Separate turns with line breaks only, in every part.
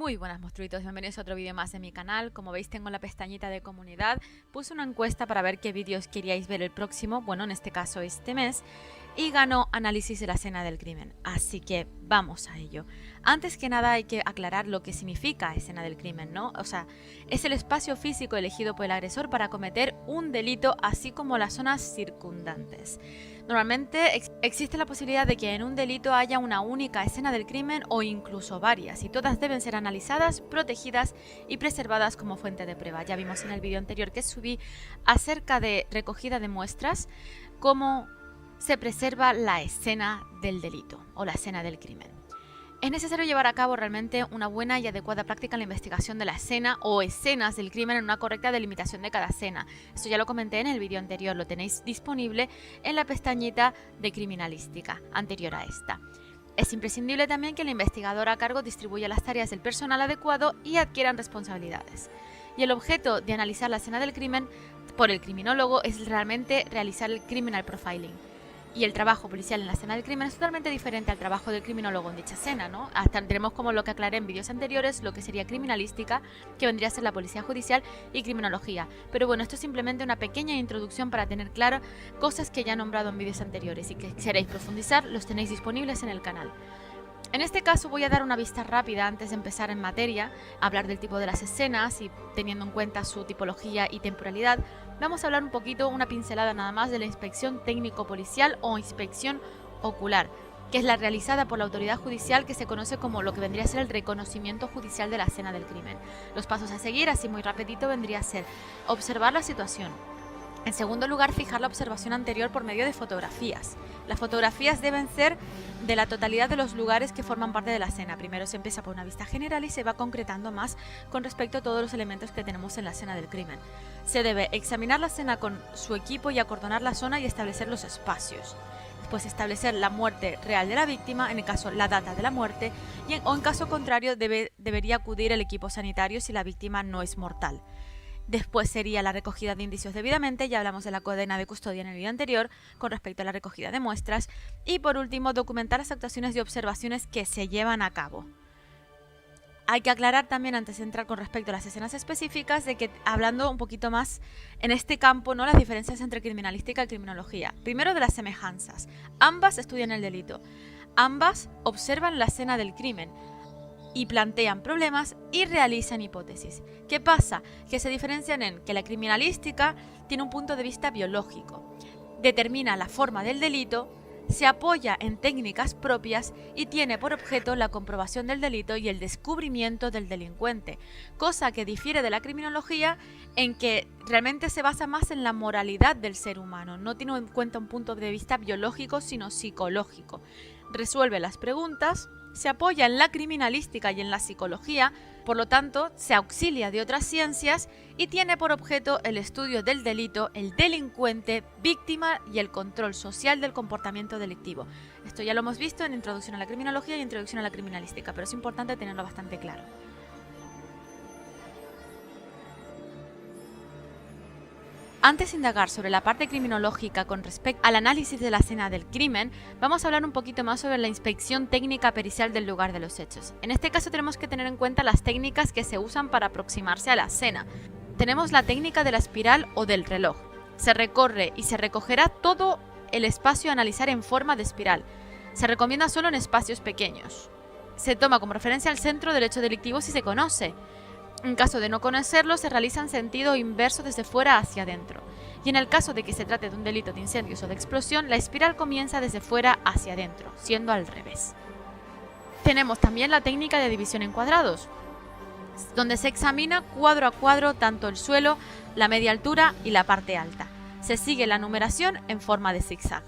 Muy buenas monstruitos, bienvenidos a otro vídeo más de mi canal. Como veis tengo la pestañita de comunidad, puse una encuesta para ver qué vídeos queríais ver el próximo, bueno en este caso este mes, y ganó análisis de la escena del crimen, así que vamos a ello. Antes que nada hay que aclarar lo que significa escena del crimen, ¿no? O sea, es el espacio físico elegido por el agresor para cometer un delito, así como las zonas circundantes. Normalmente existe la posibilidad de que en un delito haya una única escena del crimen o incluso varias, y todas deben ser analizadas, protegidas y preservadas como fuente de prueba. Ya vimos en el vídeo anterior que subí acerca de recogida de muestras cómo se preserva la escena del delito o la escena del crimen. Es necesario llevar a cabo realmente una buena y adecuada práctica en la investigación de la escena o escenas del crimen en una correcta delimitación de cada escena. Esto ya lo comenté en el vídeo anterior, lo tenéis disponible en la pestañita de criminalística anterior a esta. Es imprescindible también que el investigador a cargo distribuya las tareas del personal adecuado y adquieran responsabilidades. Y el objeto de analizar la escena del crimen por el criminólogo es realmente realizar el criminal profiling. Y el trabajo policial en la escena del crimen es totalmente diferente al trabajo del criminólogo en dicha escena, ¿no? Hasta tenemos como lo que aclaré en vídeos anteriores, lo que sería criminalística, que vendría a ser la policía judicial, y criminología. Pero bueno, esto es simplemente una pequeña introducción para tener claro cosas que ya he nombrado en vídeos anteriores y que si queréis profundizar, los tenéis disponibles en el canal. En este caso voy a dar una vista rápida antes de empezar en materia, hablar del tipo de las escenas y teniendo en cuenta su tipología y temporalidad. Vamos a hablar un poquito, una pincelada nada más de la inspección técnico-policial o inspección ocular, que es la realizada por la autoridad judicial, que se conoce como lo que vendría a ser el reconocimiento judicial de la escena del crimen. Los pasos a seguir, así muy rapidito, vendría a ser observar la situación. En segundo lugar, fijar la observación anterior por medio de fotografías. Las fotografías deben ser de la totalidad de los lugares que forman parte de la escena. Primero se empieza por una vista general y se va concretando más con respecto a todos los elementos que tenemos en la escena del crimen. Se debe examinar la escena con su equipo y acordonar la zona y establecer los espacios. Después establecer la muerte real de la víctima, en el caso la data de la muerte, o en caso contrario debería acudir el equipo sanitario si la víctima no es mortal. Después sería la recogida de indicios debidamente, ya hablamos de la cadena de custodia en el vídeo anterior con respecto a la recogida de muestras. Y por último, documentar las actuaciones y observaciones que se llevan a cabo. Hay que aclarar también, antes de entrar con respecto a las escenas específicas, de que hablando un poquito más en este campo, ¿no?, las diferencias entre criminalística y criminología. Primero, de las semejanzas. Ambas estudian el delito. Ambas observan la escena del crimen y plantean problemas y realizan hipótesis. ¿Qué pasa? Que se diferencian en que la criminalística tiene un punto de vista biológico, determina la forma del delito, se apoya en técnicas propias y tiene por objeto la comprobación del delito y el descubrimiento del delincuente, cosa que difiere de la criminología en que realmente se basa más en la moralidad del ser humano, no tiene en cuenta un punto de vista biológico sino psicológico. Resuelve las preguntas, se apoya en la criminalística y en la psicología, por lo tanto se auxilia de otras ciencias y tiene por objeto el estudio del delito, el delincuente, víctima y el control social del comportamiento delictivo. Esto ya lo hemos visto en Introducción a la Criminología y Introducción a la Criminalística, pero es importante tenerlo bastante claro. Antes de indagar sobre la parte criminológica con respecto al análisis de la escena del crimen, vamos a hablar un poquito más sobre la inspección técnica pericial del lugar de los hechos. En este caso tenemos que tener en cuenta las técnicas que se usan para aproximarse a la escena. Tenemos la técnica de la espiral o del reloj. Se recorre y se recogerá todo el espacio a analizar en forma de espiral. Se recomienda solo en espacios pequeños. Se toma como referencia al centro del hecho delictivo si se conoce. En caso de no conocerlo, se realiza en sentido inverso desde fuera hacia adentro. Y en el caso de que se trate de un delito de incendios o de explosión, la espiral comienza desde fuera hacia adentro, siendo al revés. Tenemos también la técnica de división en cuadrados, donde se examina cuadro a cuadro tanto el suelo, la media altura y la parte alta. Se sigue la numeración en forma de zigzag.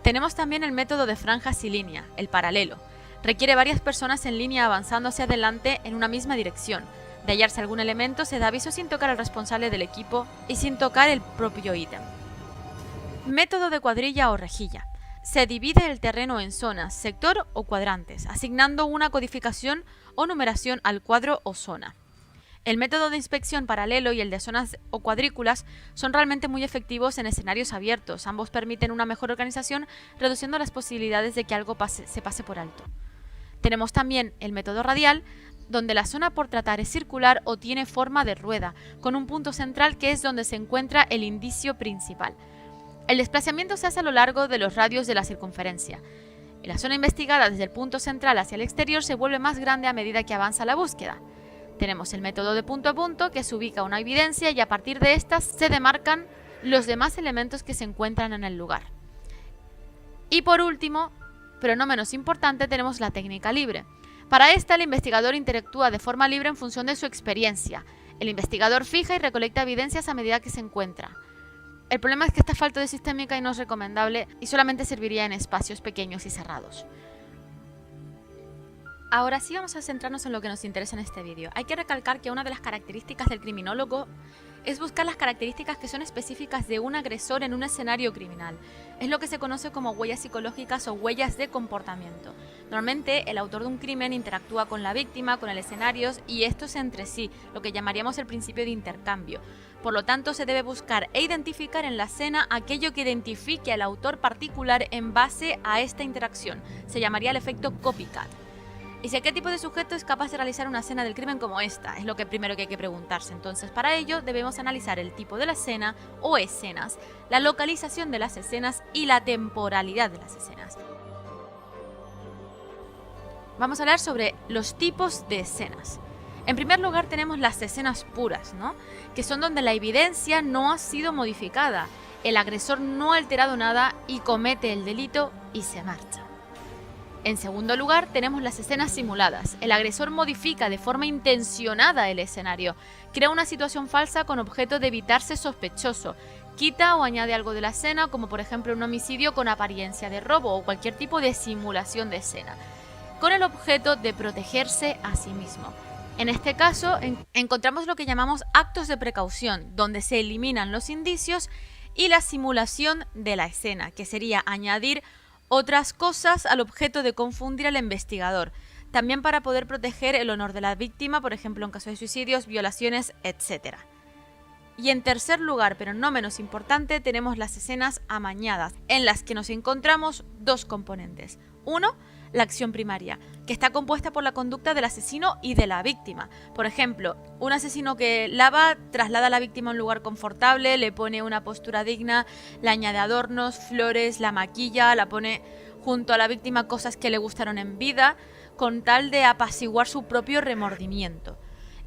Tenemos también el método de franjas y línea, el paralelo. Requiere varias personas en línea avanzando hacia adelante en una misma dirección. De hallarse algún elemento, se da aviso sin tocar al responsable del equipo y sin tocar el propio ítem. Método de cuadrilla o rejilla. Se divide el terreno en zonas, sector o cuadrantes, asignando una codificación o numeración al cuadro o zona. El método de inspección paralelo y el de zonas o cuadrículas son realmente muy efectivos en escenarios abiertos. Ambos permiten una mejor organización, reduciendo las posibilidades de que algo se pase por alto. Tenemos también el método radial, donde la zona por tratar es circular o tiene forma de rueda, con un punto central que es donde se encuentra el indicio principal. El desplazamiento se hace a lo largo de los radios de la circunferencia. Y la zona investigada desde el punto central hacia el exterior se vuelve más grande a medida que avanza la búsqueda. Tenemos el método de punto a punto, que se ubica una evidencia y a partir de estas se demarcan los demás elementos que se encuentran en el lugar. Y por último, pero no menos importante, tenemos la técnica libre. Para esta, el investigador interactúa de forma libre en función de su experiencia. El investigador fija y recolecta evidencias a medida que se encuentra. El problema es que esta falta de sistémica y no es recomendable y solamente serviría en espacios pequeños y cerrados. Ahora sí vamos a centrarnos en lo que nos interesa en este vídeo. Hay que recalcar que una de las características del criminólogo es buscar las características que son específicas de un agresor en un escenario criminal. Es lo que se conoce como huellas psicológicas o huellas de comportamiento. Normalmente el autor de un crimen interactúa con la víctima, con el escenario y estos entre sí, lo que llamaríamos el principio de intercambio. Por lo tanto, se debe buscar e identificar en la escena aquello que identifique al autor particular en base a esta interacción. Se llamaría el efecto copycat. ¿Y si qué tipo de sujeto es capaz de realizar una escena del crimen como esta? Es lo que primero que hay que preguntarse. Entonces, para ello debemos analizar el tipo de la escena o escenas, la localización de las escenas y la temporalidad de las escenas. Vamos a hablar sobre los tipos de escenas. En primer lugar tenemos las escenas puras, ¿no? Que son donde la evidencia no ha sido modificada, el agresor no ha alterado nada y comete el delito y se marcha. En segundo lugar, tenemos las escenas simuladas. El agresor modifica de forma intencionada el escenario, crea una situación falsa con objeto de evitarse sospechoso, quita o añade algo de la escena, como por ejemplo un homicidio con apariencia de robo o cualquier tipo de simulación de escena, con el objeto de protegerse a sí mismo. En este caso, encontramos lo que llamamos actos de precaución, donde se eliminan los indicios, y la simulación de la escena, que sería añadir otras cosas al objeto de confundir al investigador, también para poder proteger el honor de la víctima, por ejemplo en caso de suicidios, violaciones, etc. Y en tercer lugar, pero no menos importante, tenemos las escenas amañadas, en las que nos encontramos dos componentes. Uno, la acción primaria, que está compuesta por la conducta del asesino y de la víctima. Por ejemplo, un asesino que lava, traslada a la víctima a un lugar confortable, le pone una postura digna, le añade adornos, flores, la maquilla, la pone junto a la víctima cosas que le gustaron en vida, con tal de apaciguar su propio remordimiento.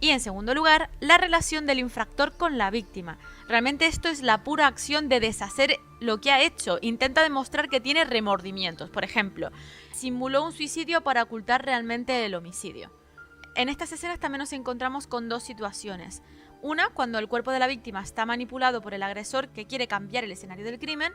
Y en segundo lugar, la relación del infractor con la víctima. Realmente esto es la pura acción de deshacer lo que ha hecho. Intenta demostrar que tiene remordimientos. Por ejemplo, simuló un suicidio para ocultar realmente el homicidio. En estas escenas también nos encontramos con dos situaciones. Una, cuando el cuerpo de la víctima está manipulado por el agresor que quiere cambiar el escenario del crimen,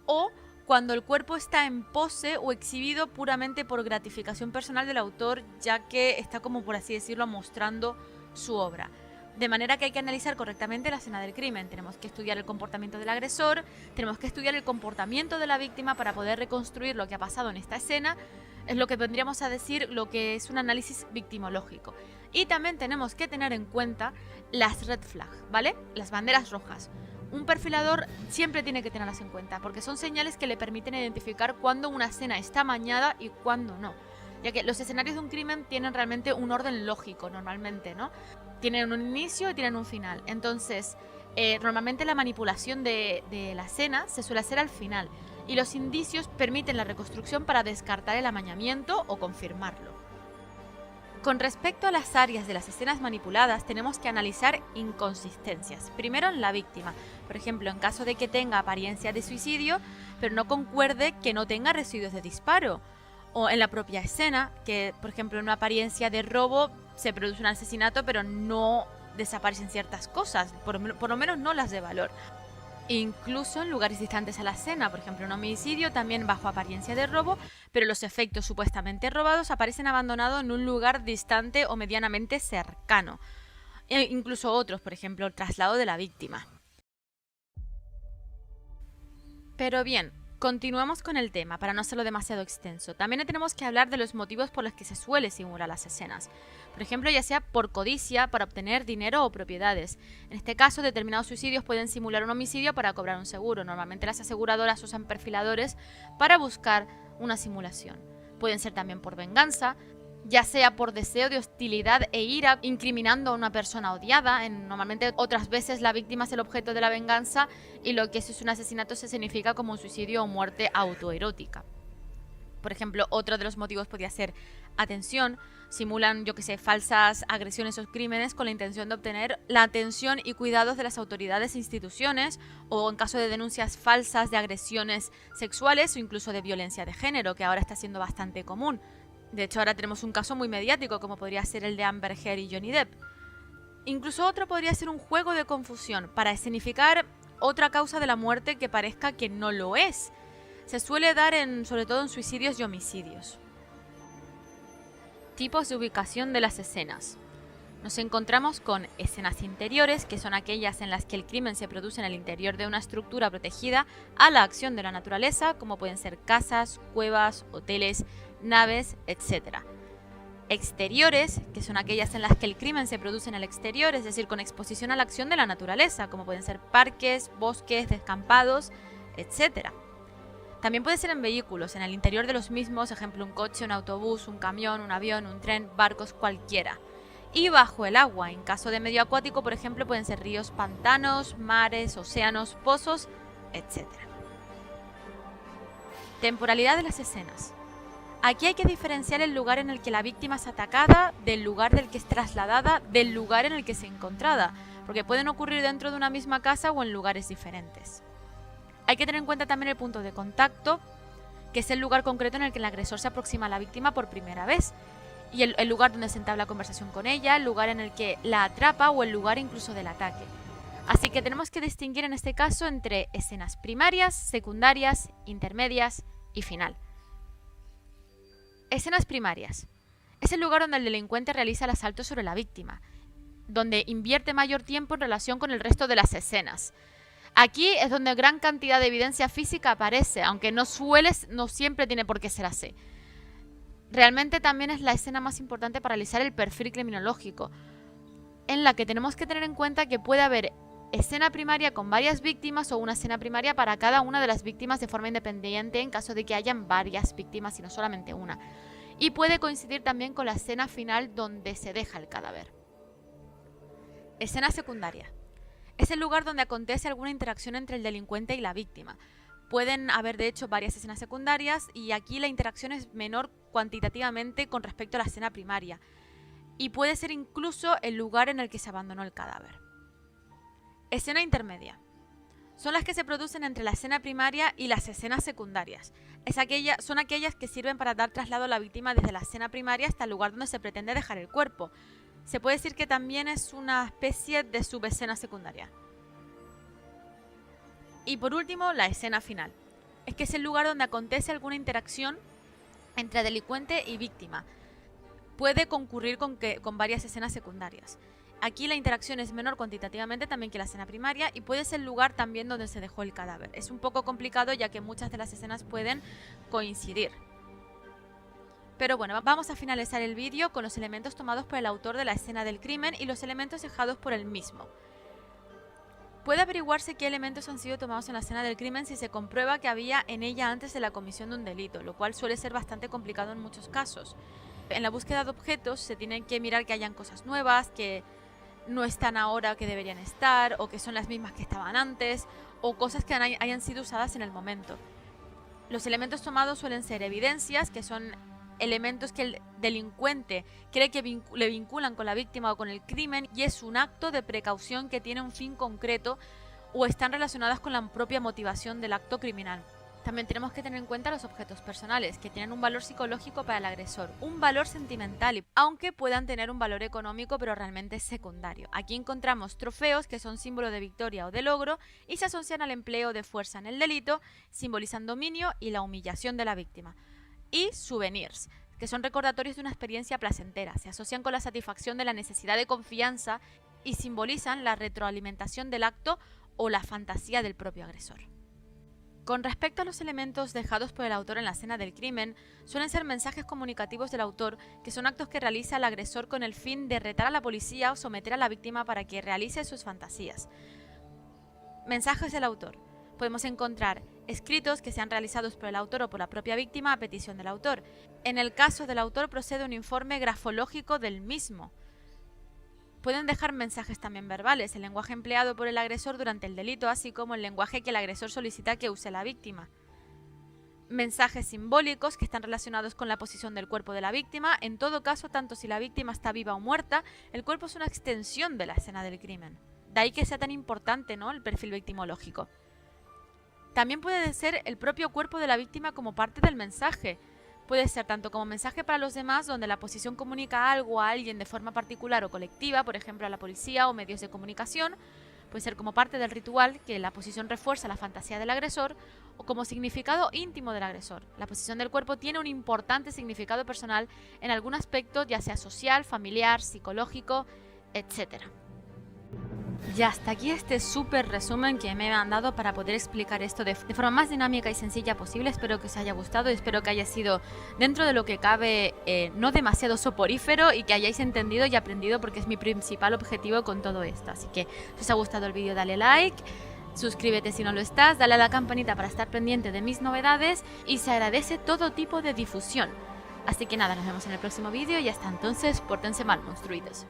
o cuando el cuerpo está en pose o exhibido puramente por gratificación personal del autor, ya que está, como por así decirlo, mostrando su obra. De manera que hay que analizar correctamente la escena del crimen. Tenemos que estudiar el comportamiento del agresor, tenemos que estudiar el comportamiento de la víctima para poder reconstruir lo que ha pasado en esta escena. Es lo que vendríamos a decir lo que es un análisis victimológico. Y también tenemos que tener en cuenta las red flags, ¿vale? Las banderas rojas. Un perfilador siempre tiene que tenerlas en cuenta, porque son señales que le permiten identificar cuándo una escena está amañada y cuándo no. Ya que los escenarios de un crimen tienen realmente un orden lógico, normalmente, ¿no? Tienen un inicio y tienen un final. Entonces, normalmente la manipulación de la escena se suele hacer al final, y los indicios permiten la reconstrucción para descartar el amañamiento o confirmarlo. Con respecto a las áreas de las escenas manipuladas, tenemos que analizar inconsistencias. Primero en la víctima, por ejemplo, en caso de que tenga apariencia de suicidio, pero no concuerde que no tenga residuos de disparo. O en la propia escena, que por ejemplo en una apariencia de robo se produce un asesinato, pero no desaparecen ciertas cosas, por lo menos no las de valor. Incluso en lugares distantes a la escena, por ejemplo un homicidio también bajo apariencia de robo, pero los efectos supuestamente robados aparecen abandonados en un lugar distante o medianamente cercano. E incluso otros, por ejemplo el traslado de la víctima. Pero bien, continuamos con el tema para no hacerlo demasiado extenso. También tenemos que hablar de los motivos por los que se suele simular las escenas. Por ejemplo, ya sea por codicia, para obtener dinero o propiedades. En este caso, determinados suicidios pueden simular un homicidio para cobrar un seguro. Normalmente las aseguradoras usan perfiladores para buscar una simulación. Pueden ser también por venganza, ya sea por deseo de hostilidad e ira, incriminando a una persona odiada. Normalmente otras veces la víctima es el objeto de la venganza y lo que es un asesinato se significa como un suicidio o muerte autoerótica. Por ejemplo, otro de los motivos podría ser atención. Simulan, falsas agresiones o crímenes con la intención de obtener la atención y cuidados de las autoridades e instituciones, o en caso de denuncias falsas de agresiones sexuales o incluso de violencia de género, que ahora está siendo bastante común. De hecho, ahora tenemos un caso muy mediático, como podría ser el de Amber Heard y Johnny Depp. Incluso otro podría ser un juego de confusión para escenificar otra causa de la muerte que parezca que no lo es. Se suele dar sobre todo en suicidios y homicidios. Tipos de ubicación de las escenas. Nos encontramos con escenas interiores, que son aquellas en las que el crimen se produce en el interior de una estructura protegida a la acción de la naturaleza, como pueden ser casas, cuevas, hoteles, naves, etc. Exteriores, que son aquellas en las que el crimen se produce en el exterior, es decir, con exposición a la acción de la naturaleza, como pueden ser parques, bosques, descampados, etc. También puede ser en vehículos, en el interior de los mismos, ejemplo un coche, un autobús, un camión, un avión, un tren, barcos, cualquiera. Y bajo el agua, en caso de medio acuático, por ejemplo, pueden ser ríos, pantanos, mares, océanos, pozos, etc. Temporalidad de las escenas. Aquí hay que diferenciar el lugar en el que la víctima es atacada del lugar del que es trasladada, del lugar en el que es encontrada, porque pueden ocurrir dentro de una misma casa o en lugares diferentes. Hay que tener en cuenta también el punto de contacto, que es el lugar concreto en el que el agresor se aproxima a la víctima por primera vez, y el lugar donde se entabla conversación con ella, el lugar en el que la atrapa o el lugar incluso del ataque. Así que tenemos que distinguir en este caso entre escenas primarias, secundarias, intermedias y final. Escenas primarias. Es el lugar donde el delincuente realiza el asalto sobre la víctima, donde invierte mayor tiempo en relación con el resto de las escenas. Aquí es donde gran cantidad de evidencia física aparece, aunque no siempre tiene por qué ser así. Realmente también es la escena más importante para realizar el perfil criminológico, en la que tenemos que tener en cuenta que puede haber escena primaria con varias víctimas o una escena primaria para cada una de las víctimas de forma independiente en caso de que hayan varias víctimas y no solamente una. Y puede coincidir también con la escena final donde se deja el cadáver. Escena secundaria. Es el lugar donde acontece alguna interacción entre el delincuente y la víctima. Pueden haber de hecho varias escenas secundarias y aquí la interacción es menor cuantitativamente con respecto a la escena primaria. Y puede ser incluso el lugar en el que se abandonó el cadáver. Escena intermedia. Son las que se producen entre la escena primaria y las escenas secundarias. Son aquellas que sirven para dar traslado a la víctima desde la escena primaria hasta el lugar donde se pretende dejar el cuerpo. Se puede decir que también es una especie de subescena secundaria. Y por último, la escena final. Es que es el lugar donde acontece alguna interacción entre delincuente y víctima. Puede concurrir con varias escenas secundarias. Aquí la interacción es menor cuantitativamente también que la escena primaria y puede ser el lugar también donde se dejó el cadáver. Es un poco complicado ya que muchas de las escenas pueden coincidir. Pero bueno, vamos a finalizar el vídeo con los elementos tomados por el autor de la escena del crimen y los elementos dejados por él mismo. Puede averiguarse qué elementos han sido tomados en la escena del crimen si se comprueba que había en ella antes de la comisión de un delito, lo cual suele ser bastante complicado en muchos casos. En la búsqueda de objetos se tiene que mirar que hayan cosas nuevas, que no están ahora que deberían estar, o que son las mismas que estaban antes, o cosas que hayan sido usadas en el momento. Los elementos tomados suelen ser evidencias, que son elementos que el delincuente cree que le vinculan con la víctima o con el crimen y es un acto de precaución que tiene un fin concreto o están relacionadas con la propia motivación del acto criminal. También tenemos que tener en cuenta los objetos personales, que tienen un valor psicológico para el agresor, un valor sentimental, aunque puedan tener un valor económico, pero realmente es secundario. Aquí encontramos trofeos, que son símbolo de victoria o de logro, y se asocian al empleo de fuerza en el delito, simbolizan dominio y la humillación de la víctima. Y souvenirs, que son recordatorios de una experiencia placentera, se asocian con la satisfacción de la necesidad de confianza y simbolizan la retroalimentación del acto o la fantasía del propio agresor. Con respecto a los elementos dejados por el autor en la escena del crimen, suelen ser mensajes comunicativos del autor, que son actos que realiza el agresor con el fin de retar a la policía o someter a la víctima para que realice sus fantasías. Mensajes del autor. Podemos encontrar escritos que sean realizados por el autor o por la propia víctima a petición del autor. En el caso del autor procede un informe grafológico del mismo. Pueden dejar mensajes también verbales, el lenguaje empleado por el agresor durante el delito, así como el lenguaje que el agresor solicita que use la víctima. Mensajes simbólicos que están relacionados con la posición del cuerpo de la víctima. En todo caso, tanto si la víctima está viva o muerta, el cuerpo es una extensión de la escena del crimen. De ahí que sea tan importante, ¿no?, el perfil victimológico. También puede ser el propio cuerpo de la víctima como parte del mensaje. Puede ser tanto como mensaje para los demás, donde la posición comunica algo a alguien de forma particular o colectiva, por ejemplo a la policía o medios de comunicación. Puede ser como parte del ritual, que la posición refuerza la fantasía del agresor, o como significado íntimo del agresor. La posición del cuerpo tiene un importante significado personal en algún aspecto, ya sea social, familiar, psicológico, etc. Ya hasta aquí este súper resumen que me he mandado para poder explicar esto de forma más dinámica y sencilla posible. Espero que os haya gustado, espero que haya sido, dentro de lo que cabe, no demasiado soporífero y que hayáis entendido y aprendido, porque es mi principal objetivo con todo esto. Así que si os ha gustado el vídeo, dale like, suscríbete si no lo estás, dale a la campanita para estar pendiente de mis novedades y se agradece todo tipo de difusión. Así que nada, nos vemos en el próximo vídeo y hasta entonces, pórtense mal, monstruitos.